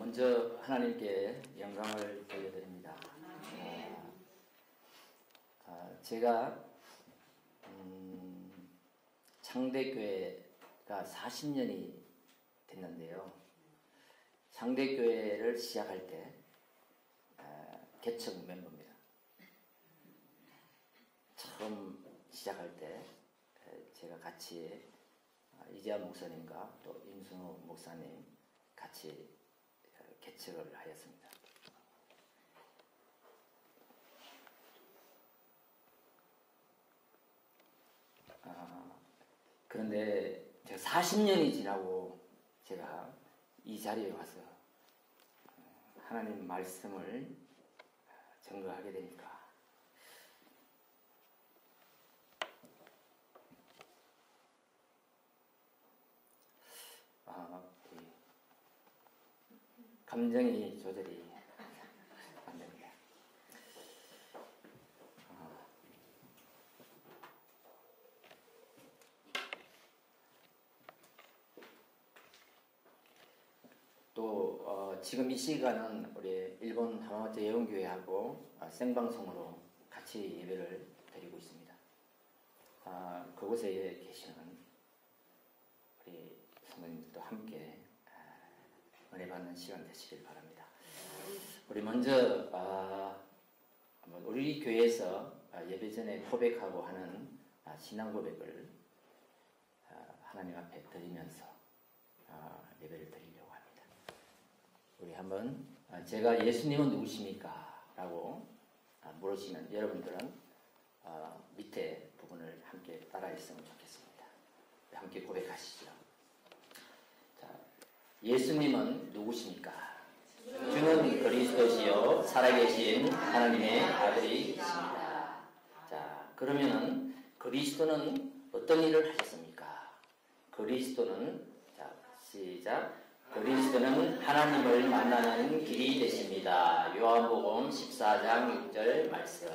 먼저 하나님께 영광을 돌려드립니다. 제가 창대교회가 40년이 됐는데요. 창대교회를 시작할 때 개척 멤버입니다. 처음 시작할 때 제가 같이 이재하 목사님과 또 임순호 목사님 같이 개척을 하였습니다. 그런데 제가 40년이 지나고 제가 이 자리에 와서 하나님 말씀을 증거하게 되니까 감정이 조절이 안 됩니다. 또 지금 이 시간은 우리 일본 하마마트 예원교회하고 생방송으로 같이 예배를 드리고 있습니다. 그곳에 계시는 우리 성도님들도 함께 은혜 받는 시간 되시길 바랍니다. 우리 먼저 우리 교회에서 예배 전에 고백하고 하는 신앙 고백을 하나님 앞에 드리면서 예배를 드리려고 합니다. 우리 한번 제가 예수님은 누구십니까? 라고 물으시면 여러분들은 밑에 부분을 함께 따라했으면 좋겠습니다. 함께 고백하시죠. 자, 예수님은 누구십니까? 주는 그리스도시요 살아계신 하나님의 아들이십니다. 자, 그러면은 그리스도는 어떤 일을 하셨습니까? 그리스도는 자, 시작. 그리스도는 하나님을 만나는 길이 되십니다. 요한복음 14장 6절 말씀.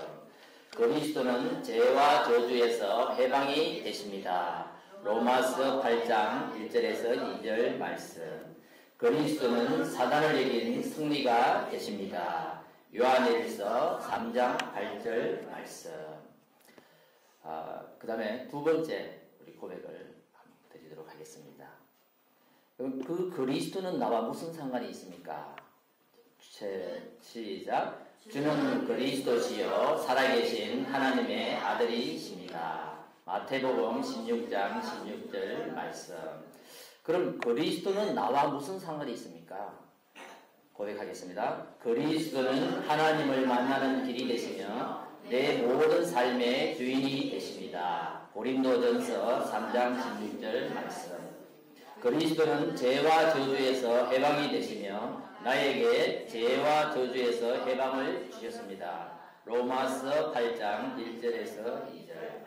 그리스도는 죄와 저주에서 해방이 되십니다. 로마서 8장 1절에서 2절 말씀. 그리스도는 사단을 이긴 승리가 되십니다. 요한일서 3장 8절 말씀. 그 다음에 두 번째 우리 고백을 드리도록 하겠습니다. 그 그리스도는 나와 무슨 상관이 있습니까? 시작. 주는 그리스도시요 살아계신 하나님의 아들이십니다. 마태복음 16장 16절 말씀. 그럼 그리스도는 나와 무슨 상관이 있습니까? 고백하겠습니다. 그리스도는 하나님을 만나는 길이 되시며 내 모든 삶의 주인이 되십니다. 고린도전서 3장 16절 말씀. 그리스도는 죄와 저주에서 해방이 되시며 나에게 죄와 저주에서 해방을 주셨습니다. 로마서 8장 1절에서 2절.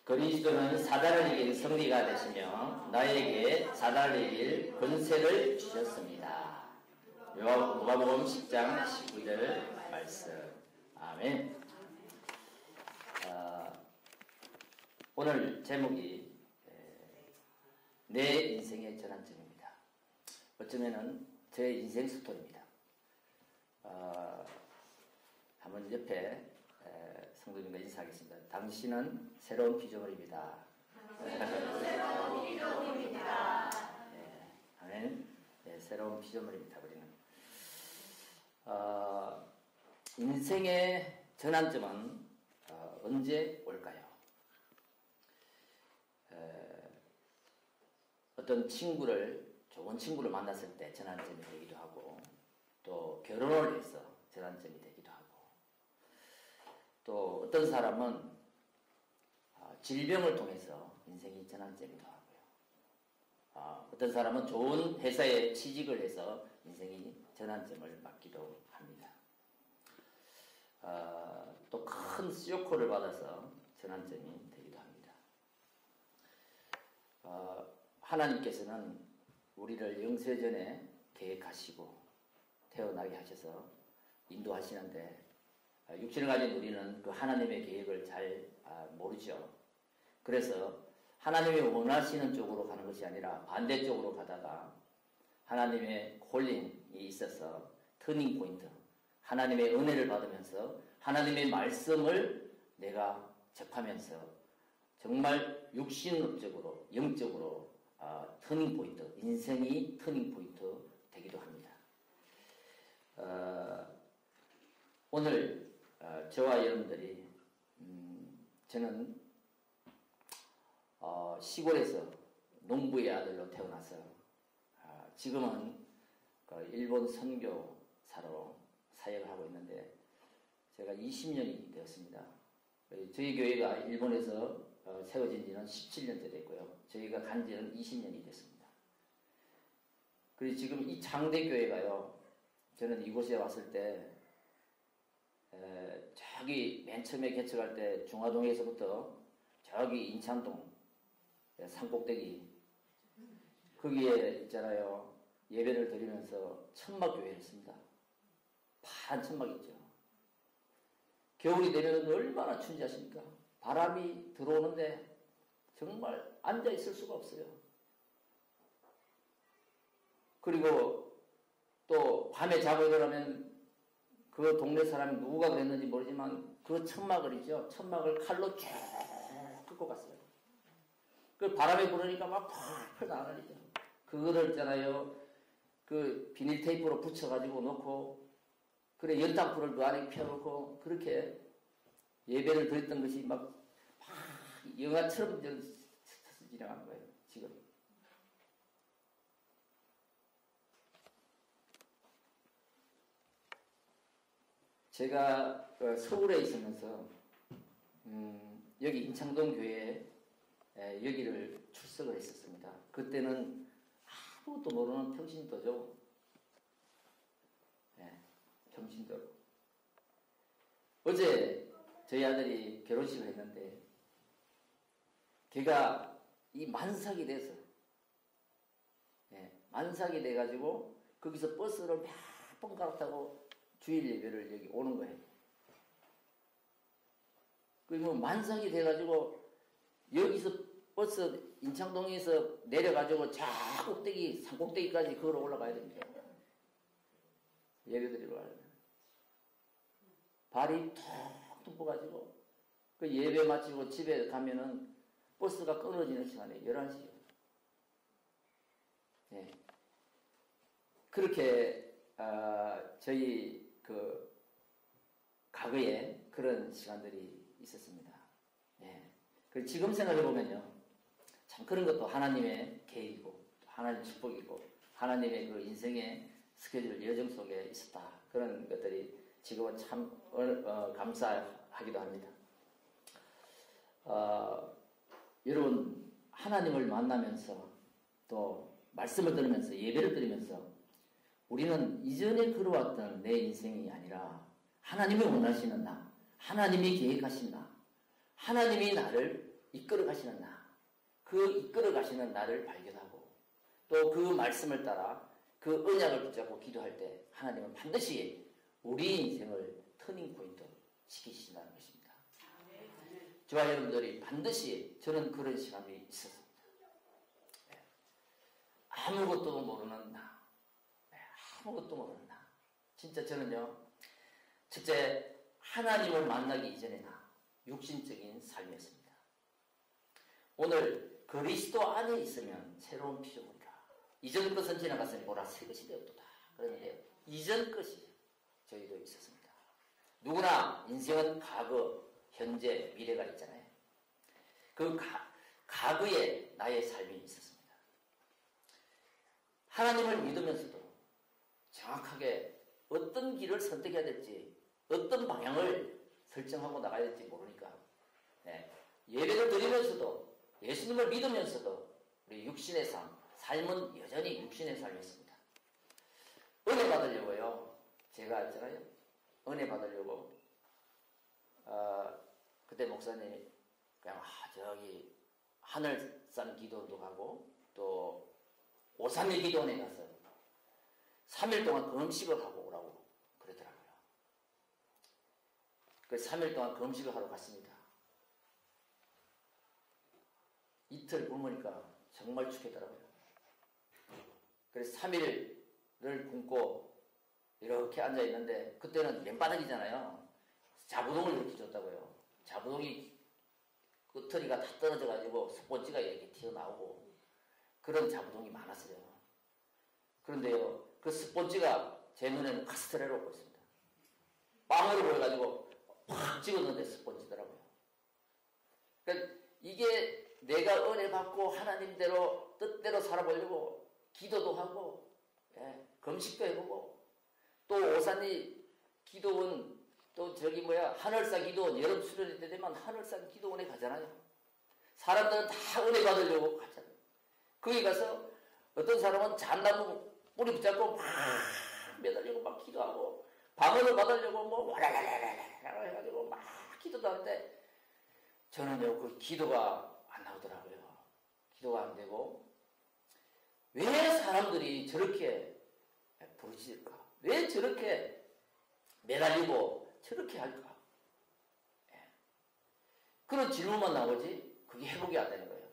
그리스도는 사단을 이긴 승리가 되시며 나에게 사단을 이길 권세를 주셨습니다. 요한복음 10장 19절 말씀. 아멘. 오늘 제목이 내 인생의 전환점입니다. 어쩌면은 제 인생 스토리입니다. 한번 옆에 성도님과 인사하겠습니다. 당신은 새로운 피조물입니다. 새로운 피조물입니다. 네, 아멘. 네, 새로운 피조물입니다. 우리는 인생의 전환점은 언제 올까요? 어떤 좋은 친구를 만났을 때 전환점이 되기도 하고, 또 결혼을 해서 전환점이 되기도 하고, 또 어떤 사람은 질병을 통해서 인생이 전환점이기도 하고요. 어떤 사람은 좋은 회사에 취직을 해서 인생이 전환점을 맞기도 합니다. 또 큰 쇼크를 받아서 전환점이 되기도 합니다. 하나님께서는 우리를 영세전에 계획하시고 태어나게 하셔서 인도하시는데 육신을 가진 우리는 그 하나님의 계획을 잘 모르죠. 그래서 하나님이 원하시는 쪽으로 가는 것이 아니라 반대쪽으로 가다가 하나님의 콜링이 있어서 터닝 포인트, 하나님의 은혜를 받으면서 하나님의 말씀을 내가 접하면서 정말 육신적으로 영적으로 터닝 포인트, 인생이 터닝 포인트 되기도 합니다. 오늘 저와 여러분들이 저는 시골에서 농부의 아들로 태어나서 지금은 일본 선교사로 사역을 하고 있는데 제가 20년이 되었습니다. 저희 교회가 일본에서 세워진 지는 17년째 됐고요. 저희가 간 지는 20년이 됐습니다. 그리고 지금 이 장대교회가요, 저는 이곳에 왔을 때 저기 맨 처음에 개척할 때 중화동에서부터 저기 인창동 산꼭대기 거기에 있잖아요, 예배를 드리면서 천막교회를 했습니다. 파란 천막 있죠. 겨울이 되면 얼마나 춘지 아십니까? 바람이 들어오는데 정말 앉아 있을 수가 없어요. 그리고 또 밤에 자고 일어나면 그 동네 사람이 누구가 그랬는지 모르지만 그 천막을 있죠. 천막을 칼로 쭉 긁고 갔어요. 그 바람이 불으니까 막 펄펄 나가리죠. 그거를 있잖아요, 그 비닐 테이프로 붙여가지고 놓고 그래 연탄불을 그 안에 펴놓고 그렇게 예배를 드렸던 것이 막 영화처럼 지나간 거예요. 지금 제가 서울에 있으면서 여기 인창동 교회에 여기를 출석을 했었습니다. 그때는 아무것도 모르는 평신도죠. 평신도. 어제 저희 아들이 결혼식을 했는데 걔가 이 만삭이 돼서 만삭이 돼가지고 거기서 버스를 몇 번 갈아타고 주일 예배를 여기 오는 거예요. 그리고 만삭이 돼가지고 여기서 버스 인창동에서 내려가지고 저 꼭대기 산꼭대기까지 걸어 올라가야 됩니다. 예배 드리러 가려면 발이 툭툭 부어가지고 그 예배 마치고 집에 가면은 버스가 끊어지는 시간에 11시요. 네. 그렇게 저희 그 과거에 그런 시간들이 있었습니다. 네. 그리고 지금 생각해 보면요, 참 그런 것도 하나님의 계획이고 하나님의 축복이고 하나님의 그 인생의 스케줄 여정 속에 있었다. 그런 것들이 지금은 참 감사하기도 합니다. 여러분, 하나님을 만나면서 또 말씀을 들으면서 예배를 드리면서 우리는 이전에 걸어왔던 내 인생이 아니라 하나님이 원하시는 나, 하나님이 계획하신 나, 하나님이 나를 이끌어 가시는 나, 그 이끌어 가시는 나를 발견하고 또 그 말씀을 따라 그 언약을 붙잡고 기도할 때 하나님은 반드시 우리 인생을 터닝 포인트 시키신다는 것입니다. 저와 여러분들이 반드시 저는 그런 시간이 있었습니다. 아무것도 모르는 나, 아무것도 모르는 나. 진짜 저는요, 첫째 하나님을 만나기 이전의 나, 육신적인 삶이었습니다. 오늘 그리스도 안에 있으면 새로운 피조물이라. 이전 것은 지나갔으니 보라 새 것이 되었도다. 그런데 이전 것이 저희도 있었습니다. 누구나 인생은 과거, 현재, 미래가 있잖아요. 그 과거에 나의 삶이 있었습니다. 하나님을 믿으면서도 정확하게 어떤 길을 선택해야 될지, 어떤 방향을 설정하고 나가야 될지 모르니까 예배를 드리면서도 예수님을 믿으면서도 우리 육신의 삶은 여전히 육신의 삶이었습니다. 은혜 받으려고요. 제가 있잖아요. 은혜 받으려고 그때 목사님이 그냥 저기 하늘산 기도원도 가고 또 531 기도원에 가서 3일 동안 금식을 하고 오라고 그러더라고요. 그 3일 동안 금식을 하러 갔습니다. 이틀 굶으니까 정말 죽겠더라고요. 그래서 3일을 굶고 이렇게 앉아 있는데 그때는 맨바닥이잖아요. 자부동을 이렇게 줬다고요. 자부동이 끄트리가 다 떨어져가지고 스폰지가 이렇게 튀어나오고 그런 자부동이 많았어요. 그런데요, 그 스폰지가 제 눈에는 카스트레로 보였습니다. 빵으로 보여가지고 팍 찍었는데 스폰지더라고요. 그러니까 이게 내가 은혜 받고 하나님대로 뜻대로 살아보려고 기도도 하고, 금식도 해보고, 또 오산리 기도원, 또 하늘산 기도원, 여름 수련회 때 되면 하늘산 기도원에 가잖아요. 사람들은 다 은혜 받으려고 가잖아요. 거기 가서 어떤 사람은 잣나무 뿌리 붙잡고 막 매달리고 막 기도하고, 방언을 받으려고 뭐 와라라라라 해가지고 막 기도도 하는데, 저는요, 그 기도가 안 나오더라고요. 기도가 안 되고, 왜 사람들이 저렇게 부르짖을까? 왜 저렇게 매달리고 저렇게 할까? 그런 질문만 나오지 그게 회복이 안 되는 거예요.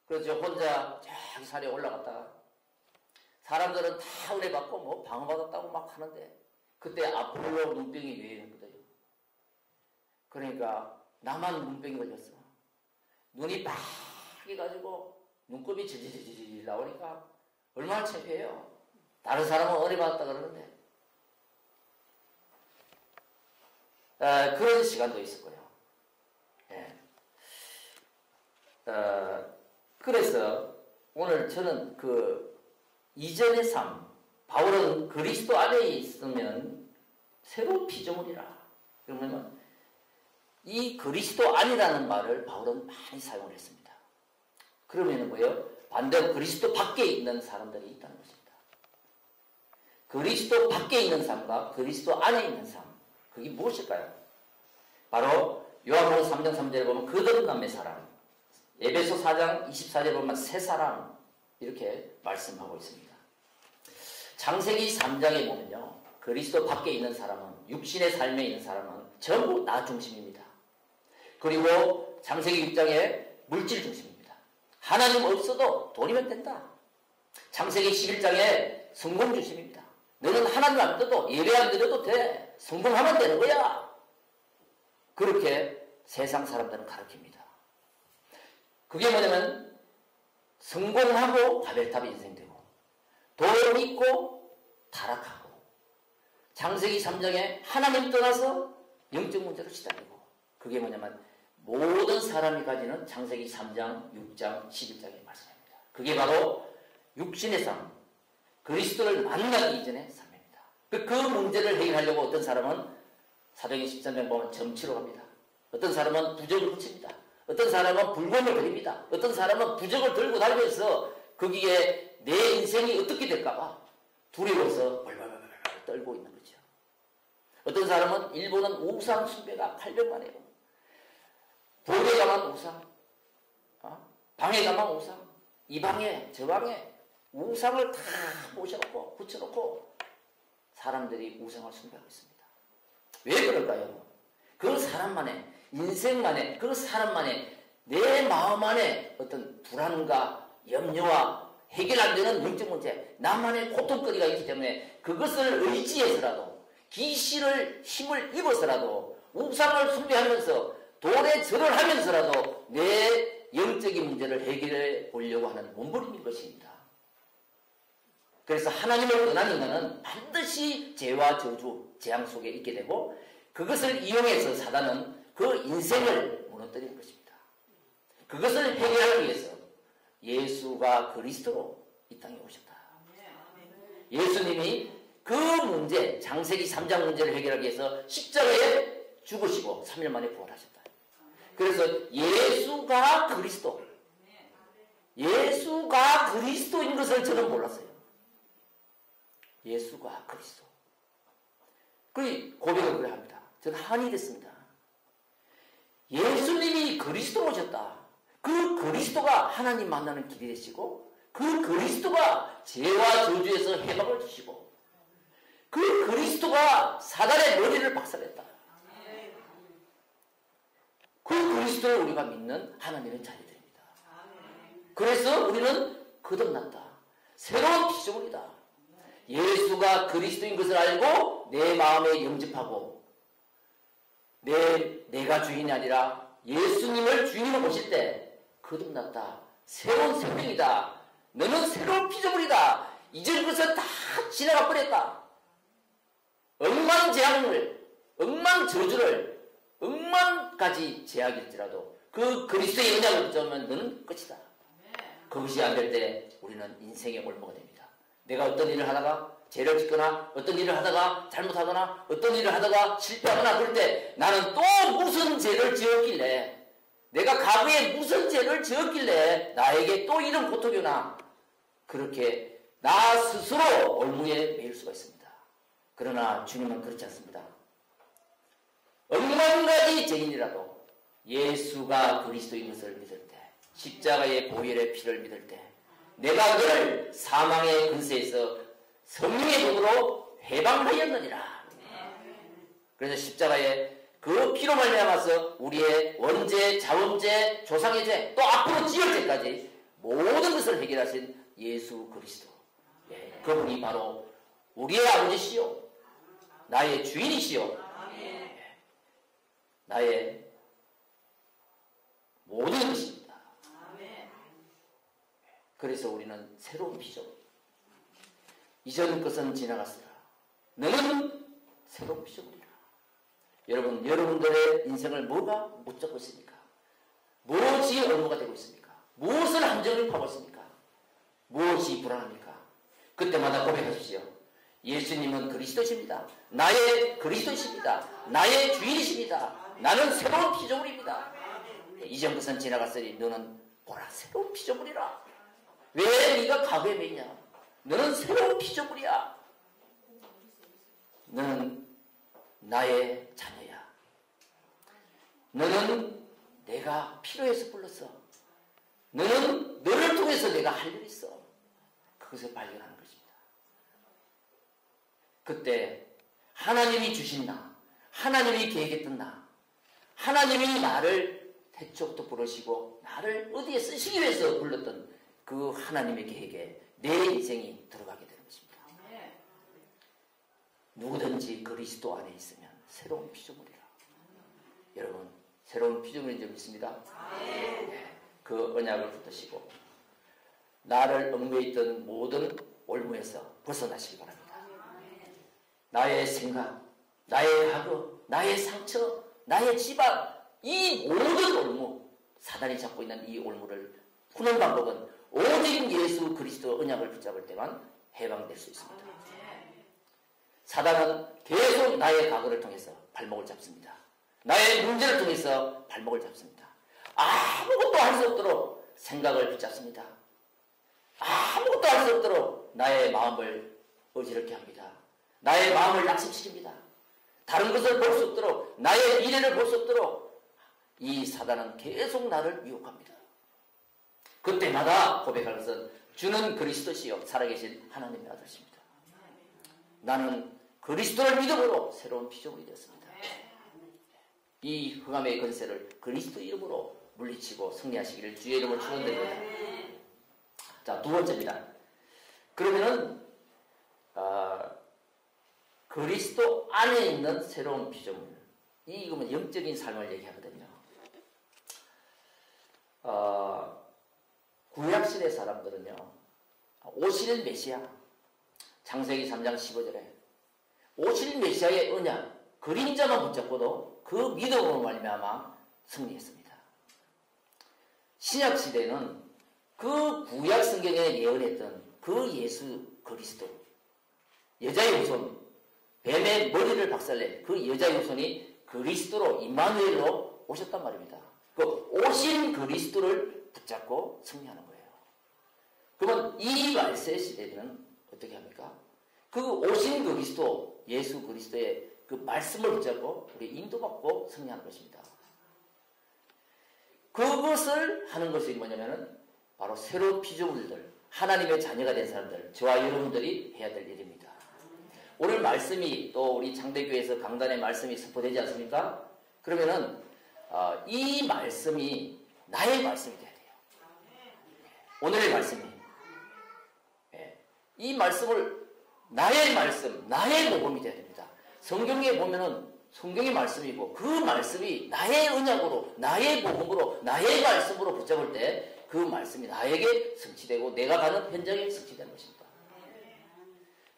그래서 혼자 저기 산에 올라갔다가 사람들은 다 은혜 받고 뭐 방어받았다고 막 하는데 그때 아폴로 눈병이 유행했거든요. 그러니까 나만 눈병이 걸렸어. 눈이 빨개가지고 눈곱이 질질질질 나오니까 얼마나 창피해요. 다른 사람은 은혜 받았다 그러는데. 그런 시간도 있었고요. 그래서 오늘 저는 그 이전의 삶, 바울은 그리스도 안에 있으면 새로운 피조물이라. 그러면 이 그리스도 안이라는 말을 바울은 많이 사용을 했습니다. 그러면 뭐예요? 반대로 그리스도 밖에 있는 사람들이 있다는 것입니다. 그리스도 밖에 있는 삶과 그리스도 안에 있는 삶, 그게 무엇일까요? 바로 요한복음 3장 3절에 보면 거듭남의 사람, 에베소 4장 24절에 보면 새 사람, 이렇게 말씀하고 있습니다. 창세기 3장에 보면요, 그리스도 밖에 있는 사람은, 육신의 삶에 있는 사람은 전부 나 중심입니다. 그리고 창세기 6장에 물질 중심입니다. 하나님 없어도 돈이면 된다. 창세기 11장에 성공 중심입니다. 너는 하나님 안 믿어도 예배 안 드려도 돼. 성공하면 되는 거야. 그렇게 세상 사람들은 가르칩니다. 그게 뭐냐면 성공하고 바벨탑 인생되고 돈 있고 타락하고 창세기 3장에 하나님 떠나서 영적 문제로 시달리고 그게 뭐냐면 모든 사람이 가지는 창세기 3장, 6장, 11장의 말씀입니다. 그게 바로 육신의 삶, 그리스도를 만나기 이전의 삶입니다. 그 문제를 해결하려고 어떤 사람은 사도행전 13장 보면 점치러 갑니다. 어떤 사람은 부적을 붙입니다. 어떤 사람은 불금을 드립니다. 어떤 사람은 부적을 들고 다니면서 거기에 내 인생이 어떻게 될까봐 두려워서 벌벌벌 떨고 있는 거죠. 어떤 사람은 일본은 우상 숭배가 800만 해요. 볼에 가면 우상, 방에 가면 우상, 이 방에 저 방에 우상을 다 모셔놓고 붙여놓고 사람들이 우상을 숭배하고 있습니다. 왜 그럴까요? 그 사람만의 인생만의 그 사람만의 내 마음 안에 어떤 불안과 염려와 해결 안 되는 영적 문제, 나만의 고통거리가 있기 때문에 그것을 의지해서라도 귀신을 힘을 입어서라도 우상을 숭배하면서 돌에 절을 하면서라도 내 영적인 문제를 해결해 보려고 하는 몸부림인 것입니다. 그래서 하나님을 떠난 인간은 반드시 죄와 저주, 재앙 속에 있게 되고 그것을 이용해서 사단은 그 인생을 무너뜨리는 것입니다. 그것을 해결하기 위해서 예수가 그리스도로 이 땅에 오셨다. 예수님이 그 문제, 창세기 3장 문제를 해결하기 위해서 십자가에 죽으시고 3일 만에 부활하셨다. 그래서 예수가 그리스도, 예수가 그리스도인 것을 저는 몰랐어요. 예수가 그리스도. 그 고백을 그래 합니다. 저는 한이 됐습니다. 예수님이 그리스도로 오셨다. 그 그리스도가 하나님 만나는 길이 되시고 그 그리스도가 죄와 저주에서 해방을 주시고 그 그리스도가 사단의 머리를 박살냈다. 그 그리스도를 우리가 믿는 하나님의 자녀들입니다. 그래서 우리는 거듭났다. 새로운 피조물이다. 예수가 그리스도인 것을 알고 내 마음에 영접하고 내가 주인이 아니라 예수님을 주인으로 모실 때 거듭났다. 새로운 생명이다. 너는 새로운 피조물이다. 이전 것은 다 지나가 버렸다. 억만제약을, 억만저주를, 억만까지 제약일지라도 그 그리스도의 언약을 붙잡으면 너는 끝이다. 그것이 안 될 때 우리는 인생의 올무가 됩니다. 내가 어떤 일을 하다가 죄를 짓거나 어떤 일을 하다가 잘못하거나 어떤 일을 하다가 실패하거나 그럴 때 나는 또 무슨 죄를 지었길래 내가 과거에 무슨 죄를 지었길래 나에게 또 이런 고통이 오나 그렇게 나 스스로 올무에 매일 수가 있습니다. 그러나 주님은 그렇지 않습니다. 억만 가지 죄인이라도 예수가 그리스도인 것을 믿을 때 십자가의 보혈의 피를 믿을 때 내가 너를 사망의 근세에서 성령의 돈으로 해방하였느니라. 그래서 십자가의 그 피로 말미암아서 우리의 원죄, 자원죄, 조상의 죄, 또 앞으로 지을 죄까지 모든 것을 해결하신 예수 그리스도. 그분이 바로 우리의 아버지시요, 나의 주인이시요, 나의 모든 것입니다. 그래서 우리는 새로운 피조물. 이전 것은 지나갔으라. 너는 새로운 피조물이라. 여러분, 여러분들의 인생을 뭐가 붙잡고 있습니까? 무엇이 올무가 되고 있습니까? 무엇을 함정을 파고 있습니까? 무엇이 불안합니까? 그때마다 고백하십시오. 예수님은 그리스도십니다. 나의 그리스도십니다. 나의 주인이십니다. 나는 새로운 피조물입니다. 이전 것은 지나갔으니 너는 보라 새로운 피조물이라. 왜 네가 과거에 매이냐? 너는 새로운 피조물이야. 너는 나의 자녀야. 너는 내가 필요해서 불렀어. 너는 너를 통해서 내가 할 일이 있어. 그것을 발견하는 것입니다. 그때 하나님이 주신 나, 하나님이 계획했던 나, 하나님이 나를 태초부터 부르시고 나를 어디에 쓰시기 위해서 불렀던 그 하나님의 계획에 내 인생이 들어가게 되는 것입니다. 누구든지 그리스도 안에 있으면 새로운 피조물이라. 여러분, 새로운 피조물인 줄 믿습니다. 그 언약을 붙드시고 나를 얽매여 있던 모든 올무에서 벗어나시기 바랍니다. 나의 생각, 나의 과거, 나의 상처, 나의 집안, 이 모든 올무, 사단이 잡고 있는 이 올무를 푸는 방법은 오직 예수 그리스도 언약을 붙잡을 때만 해방될 수 있습니다. 사단은 계속 나의 과거를 통해서 발목을 잡습니다. 나의 문제를 통해서 발목을 잡습니다. 아무것도 할 수 없도록 생각을 붙잡습니다. 아무것도 할 수 없도록 나의 마음을 어지럽게 합니다. 나의 마음을 낙심시킵니다. 다른 것을 볼 수 없도록, 나의 미래를 볼 수 없도록 이 사단은 계속 나를 유혹합니다. 그때마다 고백할 것은 주는 그리스도시요 살아계신 하나님의 아들이십니다. 나는 그리스도를 믿음으로 새로운 피조물이 되었습니다. 이 흑암의 권세를 그리스도 이름으로 물리치고 승리하시기를 주의 이름으로 축원드립니다. 자, 두 번째입니다. 그러면은 그리스도 안에 있는 새로운 피조물. 이거는 영적인 삶을 얘기하거든요. 구약시대 사람들은요, 오실 메시아, 창세기 3장 15절에 오실 메시아의 언약, 그림자만 붙잡고도 그 믿음으로 말미암아 승리했습니다. 신약시대는 그 구약 성경에 예언했던 그 예수 그리스도, 여자의 후손, 뱀의 머리를 박살낸 그 여자의 후손이 그리스도로 임마누엘로 오셨단 말입니다. 그 오신 그리스도를 붙잡고 승리하는 거예요. 그러면 이 말세 시대는 어떻게 합니까? 그 오신 그리스도, 예수 그리스도의 그 말씀을 붙잡고 우리 인도받고 승리하는 것입니다. 그것을 하는 것이 뭐냐면은 바로 새로운 피조물들, 하나님의 자녀가 된 사람들, 저와 여러분들이 해야 될 일입니다. 오늘 말씀이 또 우리 장대교회에서 강단의 말씀이 선포되지 않습니까? 그러면은 이 말씀이 나의 말씀이 돼야 돼요. 오늘의 말씀이 이 말씀을 나의 말씀, 나의 복음이 되어야 됩니다. 성경에 보면은 성경의 말씀이고 그 말씀이 나의 언약으로, 나의 복음으로, 나의 말씀으로 붙잡을 때 그 말씀이 나에게 성취되고 내가 가는 현장에 성취되는 것입니다.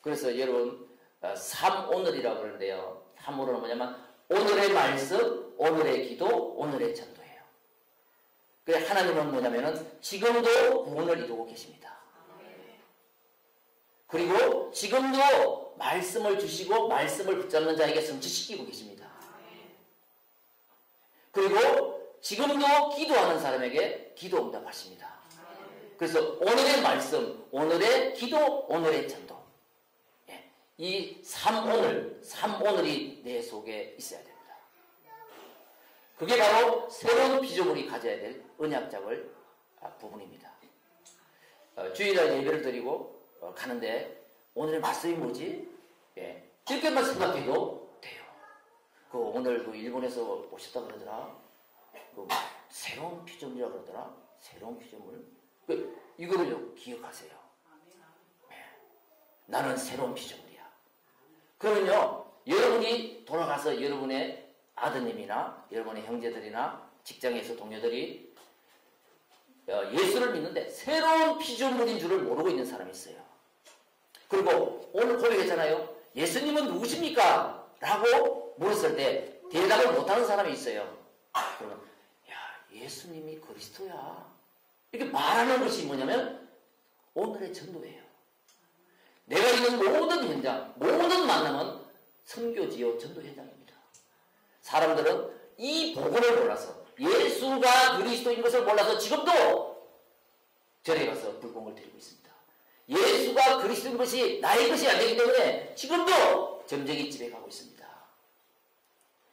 그래서 여러분 3오늘이라고 그러는데요. 3오늘은 뭐냐면 오늘의 말씀, 오늘의 기도, 오늘의 전도예요. 그래 하나님은 뭐냐면은 지금도 구원을 이루고 계십니다. 그리고 지금도 말씀을 주시고 말씀을 붙잡는 자에게 성취시키고 계십니다. 그리고 지금도 기도하는 사람에게 기도 응답하십니다. 그래서 오늘의 말씀, 오늘의 기도, 오늘의 전도. 이 3오늘이 내 속에 있어야 됩니다. 그게 바로 새로운 피조물이 가져야 될 언약잡을 부분입니다. 주일날 예배를 드리고 가는데 오늘의 말씀이 뭐지? 이렇게만 생각해도 돼요. 오늘 일본에서 오셨다 그러더라. 새로운 피조물이라 그러더라. 새로운 피조물. 이거를 기억하세요. 나는 새로운 피조물이야. 그러면요, 여러분이 돌아가서 여러분의 아드님이나 여러분의 형제들이나 직장에서 동료들이 예수를 믿는데 새로운 피조물인 줄을 모르고 있는 사람이 있어요. 그리고 오늘 고백했잖아요. 예수님은 누구십니까? 라고 물었을 때 대답을 못하는 사람이 있어요. 그러면 예수님이 그리스도야. 이렇게 말하는 것이 뭐냐면 오늘의 전도예요. 내가 있는 모든 현장, 모든 만남은 선교지요 전도 현장입니다. 사람들은 이 복음을 몰라서 예수가 그리스도인 것을 몰라서 지금도 절에 가서 불공을 드리고 있습니다. 예수가 그리스도인 것이 나의 것이 안 되기 때문에 지금도 점쟁이 집에 가고 있습니다.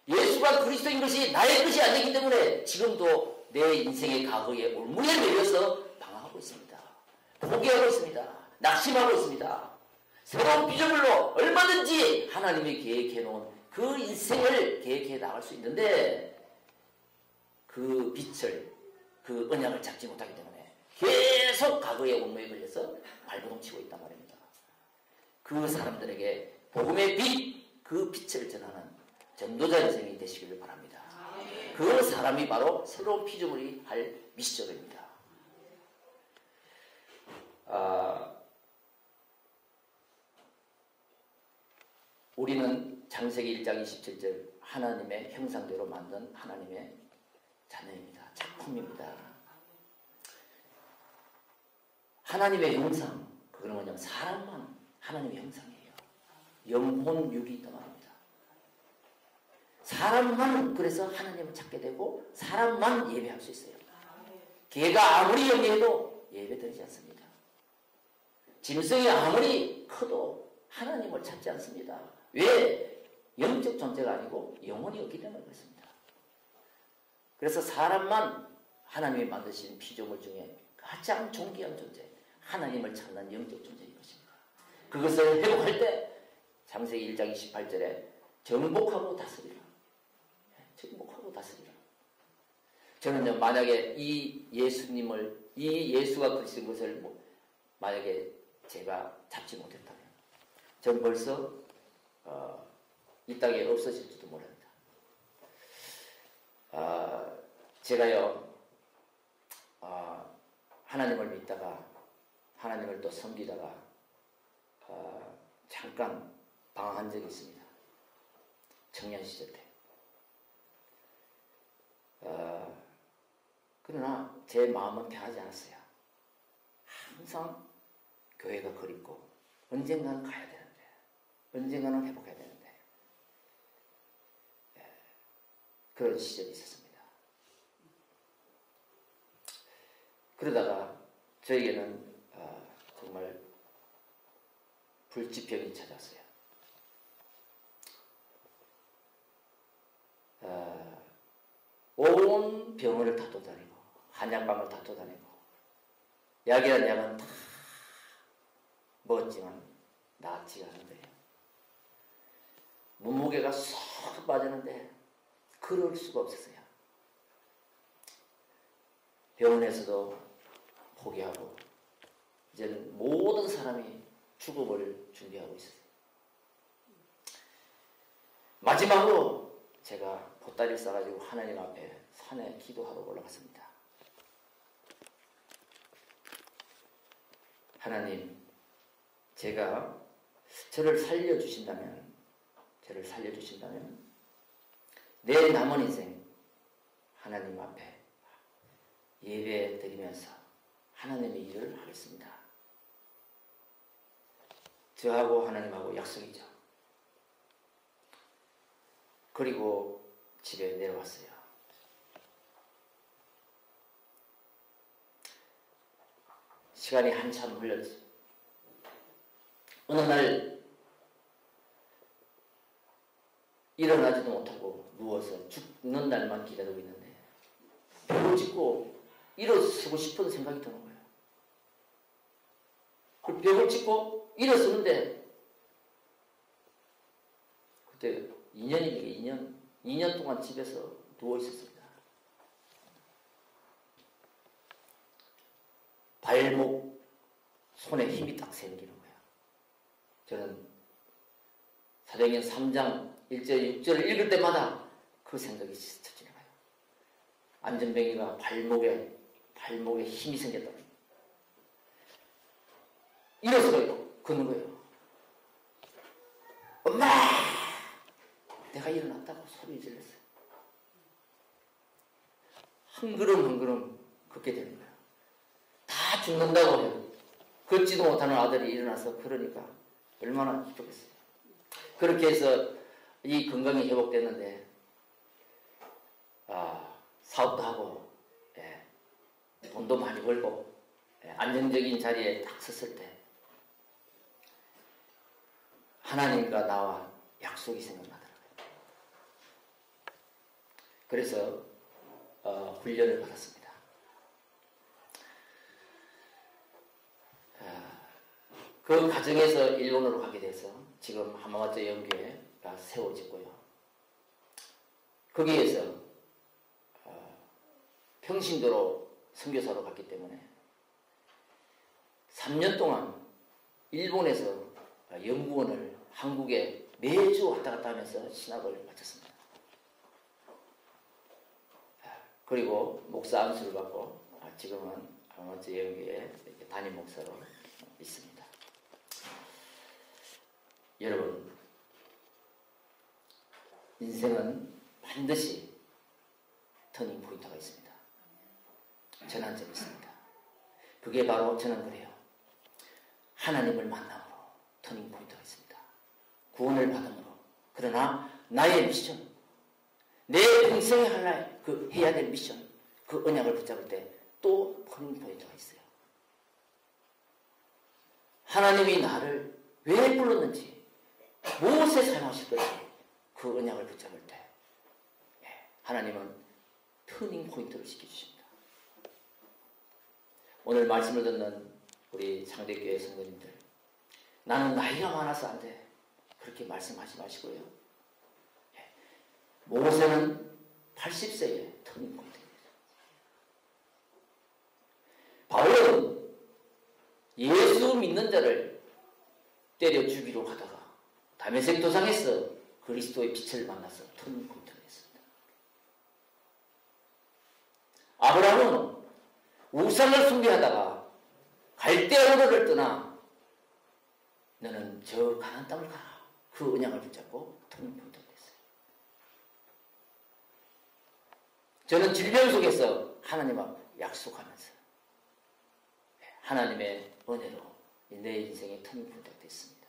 예수가 그리스도인 것이 나의 것이 안 되기 때문에 지금도 내 인생의 과거에 올무에 매여서 방황하고 있습니다. 포기하고 있습니다. 낙심하고 있습니다. 새로운 피조물로 얼마든지 하나님이 계획해 놓은 그 인생을 계획해 나갈 수 있는데 그 빛을, 그 언약을 잡지 못하기 때문에 계속 과거의 올무에 걸려서 발버둥치고 있단 말입니다. 그 사람들에게 복음의 빛, 그 빛을 전하는 전도자 인생이 되시기를 바랍니다. 그 사람이 바로 새로운 피조물이 할 미션입니다. 우리는 창세기 1장 27절 하나님의 형상대로 만든 하나님의 자녀입니다. 작품입니다. 하나님의 형상, 그거는 뭐냐면 사람만 하나님의 형상이에요. 영혼, 육이 있단 말입니다. 사람만 그래서 하나님을 찾게 되고 사람만 예배할 수 있어요. 개가 아무리 영리해도 예배드리지 않습니다. 짐승이 아무리 커도 하나님을 찾지 않습니다. 왜? 영적 존재가 아니고 영혼이 없기 때문에 그렇습니다. 그래서 사람만 하나님이 만드신 피조물 중에 가장 존귀한 존재, 하나님을 찾는 영적 존재인 것입니다. 그것을 회복할 때 창세기 1장 28절에 정복하고 다스리라. 정복하고 다스리라. 저는요, 만약에 이 예수님을, 이 예수가 그리스도인 것을 만약에 제가 잡지 못했다면 전 벌써 이 땅에 없어질지도 모릅니다. 제가요, 하나님을 믿다가 하나님을 또 섬기다가 잠깐 방황한 적이 있습니다. 청년 시절 때. 그러나 제 마음은 변하지 않았어요. 항상 교회가 그립고 언젠가는 가야 되는데, 언젠가는 회복해야 되는데, 그런 시절이 있었습니다. 그러다가 저에게는 정말 불치병이 찾아왔어요. 온 병원을 다 돌아다니고 한약방을 다 돌아다니고 약이란 약은 다 먹었지만 낫지 않은데요. 몸무게가 쏙 빠지는데 그럴 수가 없었어요. 병원에서도 포기하고 이제는 모든 사람이 죽음을 준비하고 있었어요. 마지막으로 제가 보따리를 싸가지고 하나님 앞에 산에 기도하러 올라갔습니다. 하나님, 제가 저를 살려주신다면 내 남은 인생 하나님 앞에 예배 드리면서 하나님의 일을 하겠습니다. 저하고 하나님하고 약속이죠. 그리고 집에 내려왔어요. 시간이 한참 흘렀지. 어느 날 일어나지도 못하고 누워서 죽는 날만 기다리고 있는데 벽을 짚고 일어서고 싶은 생각이 드는 거예요. 그 벽을 짚고 일어서는데 그때 2년 동안 집에서 누워 있었습니다. 발목, 손에 힘이 딱 생기는 거예요. 저는 사도행전 3장 1절, 6절을 읽을 때마다 그 생각이 스쳐 지나가요. 안전뱅이가 발목에 힘이 생겼다. 일어서요. 걷는 거예요. 엄마! 내가 일어났다고 소리 질렀어요. 한 걸음 걷게 되는 거예요. 다 죽는다고 해요. 걷지도 못하는 아들이 일어나서 그러니까 얼마나 기쁘겠어요. 그렇게 해서 이 건강이 회복됐는데 사업도 하고 돈도 많이 벌고 안정적인 자리에 딱 섰을 때 하나님과 나와 약속이 생각나더라고요. 그래서 훈련을 받았습니다. 그 과정에서 일본으로 가게 돼서 지금 하마마트 연교회가 세워졌고요. 거기에서 평신도로 선교사로 갔기 때문에 3년 동안 일본에서 연구원을 한국에 매주 왔다 갔다 하면서 신학을 마쳤습니다. 그리고 목사 안수를 받고 지금은 하마마트 연교회 담임 목사로 있습니다. 여러분, 인생은 반드시 터닝 포인트가 있습니다. 전환점이 있습니다. 그게 바로 저는 그래요. 하나님을 만남으로 터닝 포인트가 있습니다. 구원을 받음으로. 그러나 나의 미션, 내 평생에 하나의 해야 될 미션, 그 언약을 붙잡을 때 또 터닝 포인트가 있어요. 하나님이 나를 왜 불렀는지, 무엇에 사용하실 건지 그 언약을 붙잡을 때 하나님은 터닝 포인트를 시켜주십니다. 오늘 말씀을 듣는 우리 상대교회 성도님들, 나는 나이가 많아서 안 돼, 그렇게 말씀하지 마시고요. 모세는 80세에 터닝 포인트입니다. 바울은 예수 믿는 자를 때려 죽이려 하다가 다메섹 도상에서 그리스도의 빛을 만나서 터닝 포인트를 했습니다. 아브라함은 우상을 숭배하다가 갈대아우르를 떠나 너는 저 가나안 땅을 가라, 그 언약을 붙잡고 터닝 포인트가 됐어요. 저는 질병 속에서 하나님 앞 약속하면서 하나님의 은혜로 내 인생의 터닝 포인트가 됐습니다.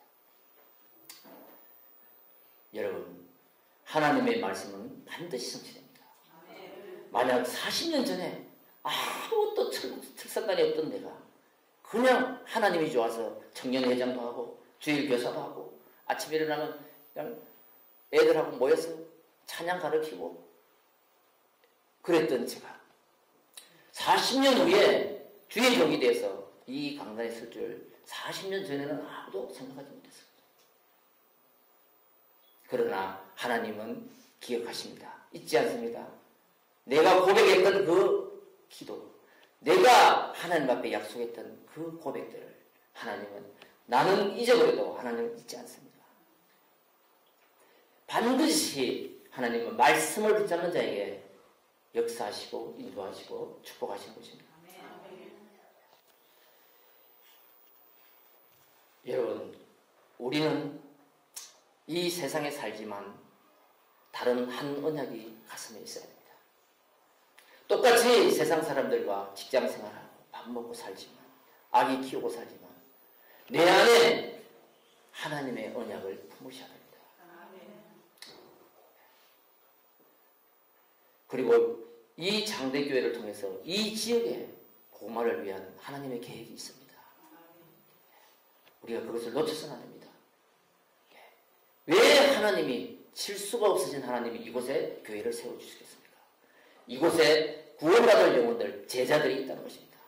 여러분, 하나님의 말씀은 반드시 성취됩니다. 만약 40년 전에 아무것도 특사단이 없던 내가 그냥 하나님이 좋아서 청년회장도 하고 주일 교사도 하고 아침에 일어나면 그냥 애들하고 모여서 찬양 가르치고 그랬던 제가 40년 후에 주의 종이 돼서 이 강단에 설 줄 40년 전에는 아무도 생각하지 못했어요. 그러나 하나님은 기억하십니다. 잊지 않습니다. 내가 고백했던 그 기도, 내가 하나님 앞에 약속했던 그 고백들을 하나님은 나는 잊어버려도 하나님은 잊지 않습니다. 반드시 하나님은 말씀을 붙잡는 자에게 역사하시고 인도하시고 축복하시는 것입니다. 여러분, 우리는 이 세상에 살지만 다른 한 언약이 가슴에 있어야 됩니다. 똑같이 세상 사람들과 직장 생활하고 밥 먹고 살지만, 아기 키우고 살지만 내 안에 하나님의 언약을 품으셔야 됩니다. 그리고 이 장대교회를 통해서 이 지역의 복음화를 위한 하나님의 계획이 있습니다. 우리가 그것을 놓쳐서는 안 됩니다. 왜 하나님이 실수가 없으신 하나님이 이곳에 교회를 세워주시겠습니까? 이곳에 구원받을 영혼들, 제자들이 있다는 것입니다.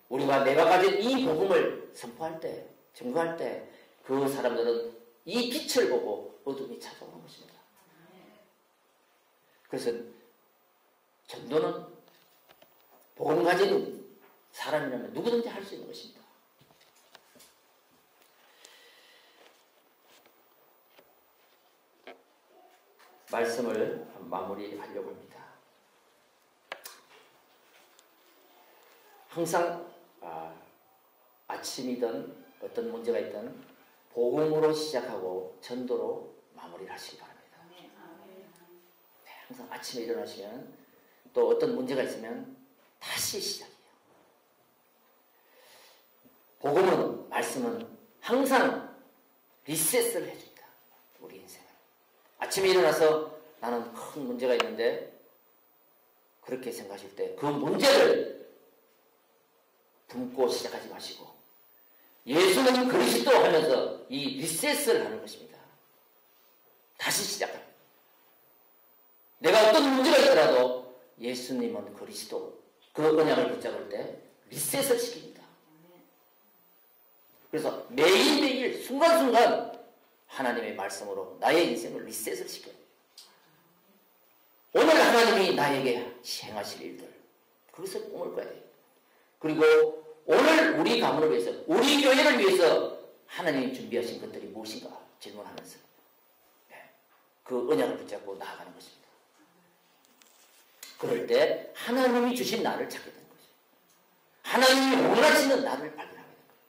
우리가 내가 가진 이 복음을 선포할 때, 증거할 때 그 사람들은 이 빛을 보고 어둠이 찾아오는 것입니다. 그래서 전도는 복음 가진 사람이라면 누구든지 할 수 있는 것입니다. 말씀을 마무리하려고 합니다. 항상 아침이든 어떤 문제가 있든 복음으로 시작하고 전도로 마무리를 하시기 바랍니다. 네, 항상 아침에 일어나시면 또 어떤 문제가 있으면 다시 시작해요. 복음은, 말씀은 항상 리셋을 해줍니다. 우리 인생을. 아침에 일어나서 나는 큰 문제가 있는데 그렇게 생각하실 때 그 문제를 품고 시작하지 마시고 예수는 그리스도 하면서 이 리셋을 하는 것입니다. 다시 시작합니다. 내가 어떤 문제가 있더라도 예수님은 그리스도, 그 언약을 붙잡을 때 리셋을 시킵니다. 그래서 매일매일 순간순간 하나님의 말씀으로 나의 인생을 리셋을 시켜요. 오늘 하나님이 나에게 행하실 일들, 그것을 꿈을 꿔야 돼요. 그리고 오늘 우리 가문을 위해서, 우리 교회를 위해서 하나님이 준비하신 것들이 무엇인가 질문하면서 그 언약을 붙잡고 나아가는 것입니다. 그럴 때 하나님이 주신 나를 찾게 되는 거죠. 하나님이 원하시는 나를 발견하게 되는 거예요.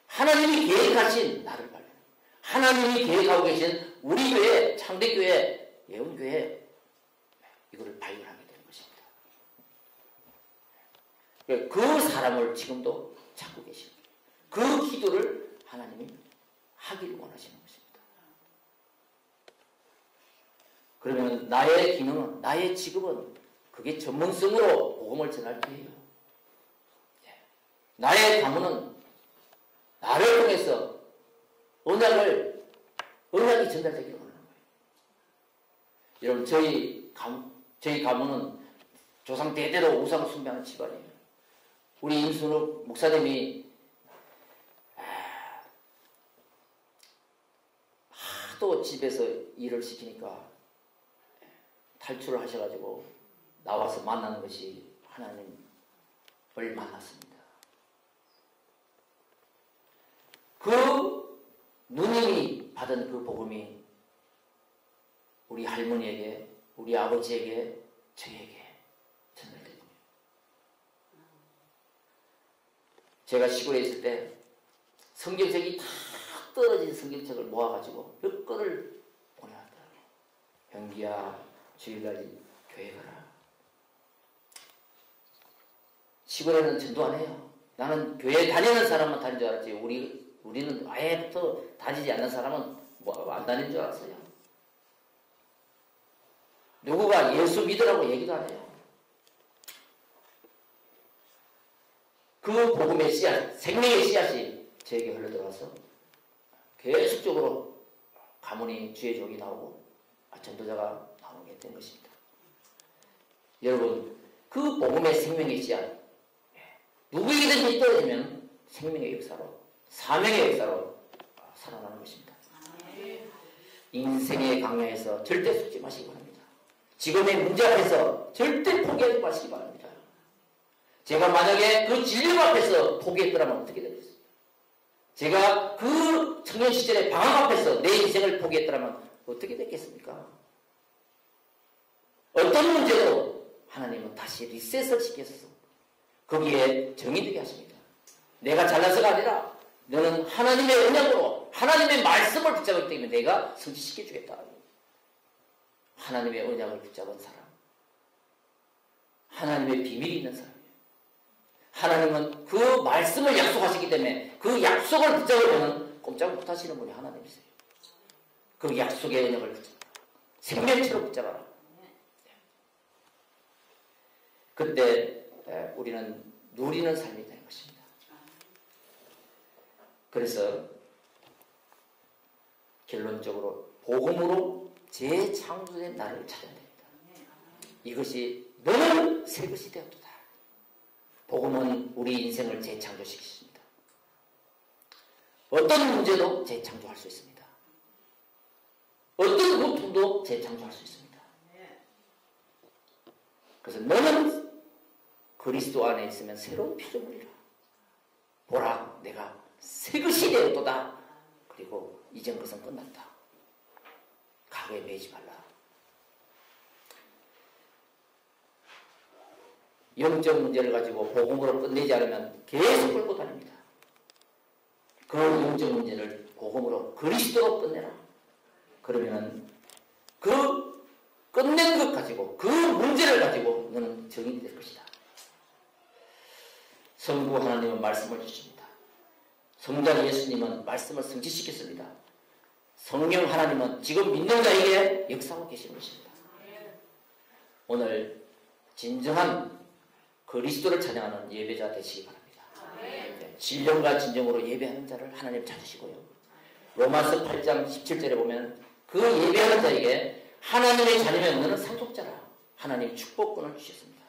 하나님이 계획하신 나를 발견하게 돼요. 하나님이 계획하고 계신 우리 교회, 창대교회, 예언교회, 이거를 발견하게 되는 것입니다. 그 사람을 지금도 찾고 계십니다. 그 기도를 하나님이 하기를 원하시는 것입니다. 그러면 나의 기능은, 나의 직업은 그게 전문성으로 복음을 전할 기회예요. 나의 가문은 나를 통해서 언약이 전달되기를 원하는 거예요. 여러분, 저희 가문은 조상 대대로 우상 숭배하는 집안이에요. 우리 임순욱 목사님이 하도 집에서 일을 시키니까 탈출을 하셔가지고 나와서 만나는 것이 하나님을 만났습니다. 그 누님이 받은 그 복음이 우리 할머니에게, 우리 아버지에게, 저에게 전달됩니다. 제가 시골에 있을 때 성경책이 다 떨어진 성경책을 모아가지고 몇 권을 보내왔더라고요. 형기야, 주일날 교회 가라. 시골에는 전도 안 해요. 나는 교회 다니는 사람만 다닌 줄 알았지. 우리는 아예부터 다니지 않는 사람은 안 다니는 줄 알았어요. 누구가 예수 믿으라고 얘기도 안 해요. 그 복음의 씨앗, 생명의 씨앗이 저에게 흘러들어와서 계속적으로 가문이 주의 종이 나오고 전도자가 나오게 된 것입니다. 여러분, 그 복음의 생명의 씨앗, 누구에게든지 떨어지면 생명의 역사로, 사명의 역사로 살아나는 것입니다. 인생의 강야에서 절대 속지 마시기 바랍니다. 지금의 문제 앞에서 절대 포기하지 마시기 바랍니다. 제가 만약에 그 진료 앞에서 포기했더라면 어떻게 되겠어요? 제가 그 청년 시절의 방황 앞에서 내 인생을 포기했더라면 어떻게 됐겠습니까? 어떤 문제도 하나님은 다시 리셋을 시켜서 거기에 정의되게 하십니다. 내가 잘나서가 아니라 너는 하나님의 언약으로 하나님의 말씀을 붙잡았기 때문에 내가 성취시켜 주겠다. 하나님의 언약을 붙잡은 사람, 하나님의 비밀이 있는 사람이에요. 하나님은 그 말씀을 약속하시기 때문에 그 약속을 붙잡으면 꼼짝 못하시는 분이 하나님이세요. 그 약속의 언약을 붙잡아라. 생명처럼 붙잡아라. 그때 우리는 누리는 삶이 되는 것입니다. 그래서 결론적으로 복음으로 재창조된 나를 찾아야 됩니다. 이것이 너는 새 것이 되었도다. 복음은 우리 인생을 재창조시키십니다. 어떤 문제도 재창조할 수 있습니다. 어떤 고통도 재창조할 수 있습니다. 그래서 너는 그리스도 안에 있으면 새로운 피조물이라. 보라, 내가 새 것이 되었도다. 그리고 이전 것은 끝났다. 과거에 매이지 말라. 영적 문제를 가지고 복음으로 끝내지 않으면 계속 끌고 다닙니다. 그 영적 문제를 복음으로 그리스도로 끝내라. 그러면 그 끝낸 것 가지고 그 문제를 가지고 너는 정인이 될 것이다. 성부 하나님은 말씀을 주십니다. 성자 예수님은 말씀을 성취시켰습니다. 성령 하나님은 지금 믿는 자에게 역사하고 계시는 것입니다. 오늘 진정한 그리스도를 찬양하는 예배자 되시기 바랍니다. 진정과 진정으로 예배하는 자를 하나님 찾으시고요. 로마서 8장 17절에 보면 그 예배하는 자에게 하나님의 자녀면 너는 상속자라. 하나님이 축복권을 주셨습니다.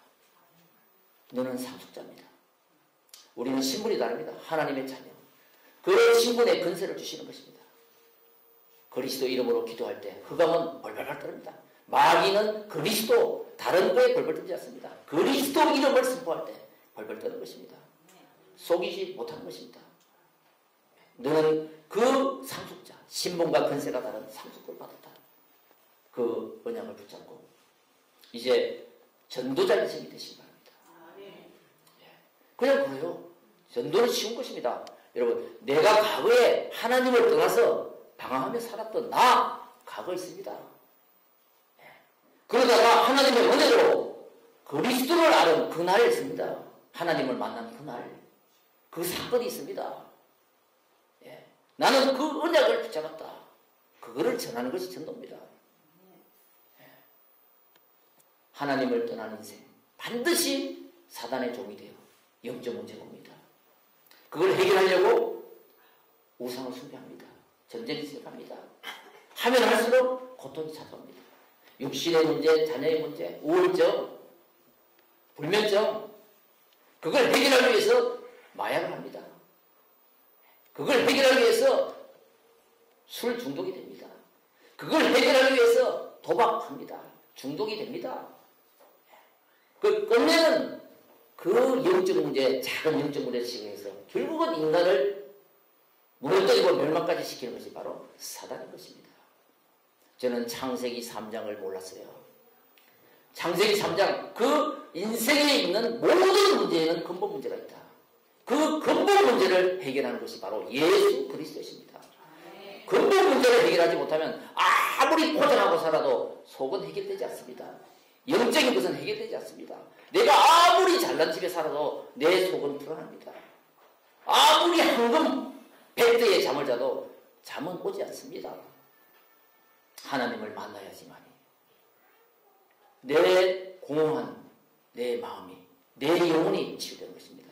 너는 상속자입니다. 우리는 신분이 다릅니다. 하나님의 자녀. 그 신분의 근세를 주시는 것입니다. 그리스도 이름으로 기도할 때 흑암은 벌벌벌 떨립니다. 마귀는 그리스도 다른 거에 벌벌 떨지 않습니다. 그리스도 이름을 선포할 때 벌벌 떠는 것입니다. 속이지 못하는 것입니다. 너는 그 상속자, 신분과 근세가 다른 상속을 받았다. 그 언약을 붙잡고 이제 전도자 인생이 되시기 바랍니다. 그냥 그래요. 전도는 쉬운 것입니다. 여러분, 내가 과거에 하나님을 떠나서 방황하며 살았던 나 과거 있습니다. 그러다가 하나님의 은혜로 그리스도를 아는 그날이 있습니다. 하나님을 만난 그날, 그 사건이 있습니다. 나는 그 언약을 붙잡았다. 그거를 전하는 것이 전도입니다. 하나님을 떠난 인생, 반드시 사단의 종이 되어 영적 문제가 옵니다. 그걸 해결하려고 우상을 숭배합니다. 전쟁이 시작합니다. 하면 할수록 고통이 찾아옵니다. 육신의 문제, 자녀의 문제, 우울증, 불면증, 그걸 해결하기 위해서 마약을 합니다. 그걸 해결하기 위해서 술 중독이 됩니다. 그걸 해결하기 위해서 도박합니다. 중독이 됩니다. 그 끝내는 그 영적 문제, 작은 영적 문제를 시작해서 결국은 인간을 무너뜨리고 멸망까지 시키는 것이 바로 사단인 것입니다. 저는 창세기 3장을 몰랐어요. 창세기 3장, 그 인생에 있는 모든 문제에는 근본 문제가 있다. 그 근본 문제를 해결하는 것이 바로 예수 그리스도이십니다. 근본 문제를 해결하지 못하면 아무리 포장하고 살아도 속은 해결되지 않습니다. 영적인 것은 해결되지 않습니다. 내가 아무리 잘난 집에 살아도 내 속은 불안합니다. 아무리 황금 100대의 잠을 자도 잠은 오지 않습니다. 하나님을 만나야지만이 내 공허한 내 마음이, 내 영혼이 치유되는 것입니다.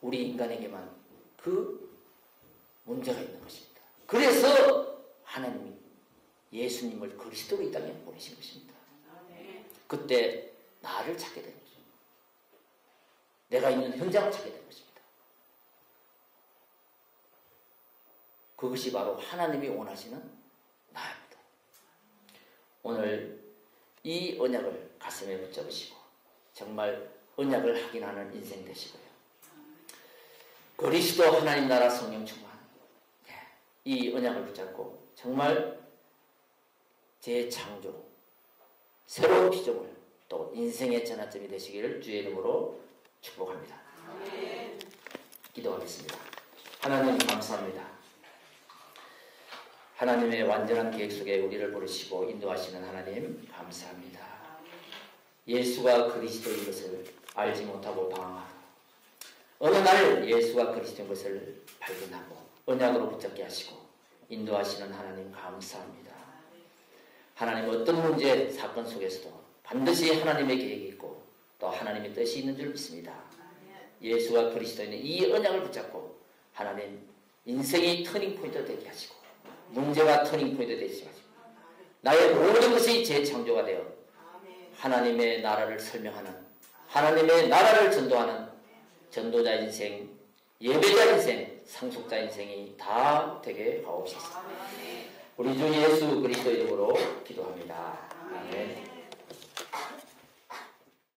우리 인간에게만 그 문제가 있는 것입니다. 그래서 하나님이 예수님을 그리스도로 이 땅에 보내신 것입니다. 그때 나를 찾게 된 거죠. 내가 있는 현장을 찾게 된 것입니다. 그것이 바로 하나님이 원하시는 나입니다. 오늘 이 언약을 가슴에 붙잡으시고 정말 언약을 확인하는 인생 되시고요. 그리스도 하나님 나라 성령 충만 이 언약을 붙잡고 정말 재창조, 새로운 피조물, 또 인생의 전환점이 되시기를 주의 이름으로 축복합니다. 기도하겠습니다. 하나님 감사합니다. 하나님의 완전한 계획 속에 우리를 부르시고 인도하시는 하나님 감사합니다. 예수가 그리스도인 것을 알지 못하고 방황하고 어느 날 예수가 그리스도인 것을 발견하고 언약으로 붙잡게 하시고 인도하시는 하나님 감사합니다. 하나님 어떤 문제, 사건 속에서도 반드시 하나님의 계획이 있고 또 하나님의 뜻이 있는 줄 믿습니다. 예수가 그리스도인의 이 언약을 붙잡고 하나님 인생이 터닝포인트 되게 하시고 문제가 터닝포인트 되게 하시고 나의 모든 것이 재창조가 되어 하나님의 나라를 설명하는 하나님의 나라를 전도하는 전도자 인생, 예배자 인생, 상속자 인생이 다 되게 하옵소서. 우리 주 예수 그리스도 이름으로 기도합니다.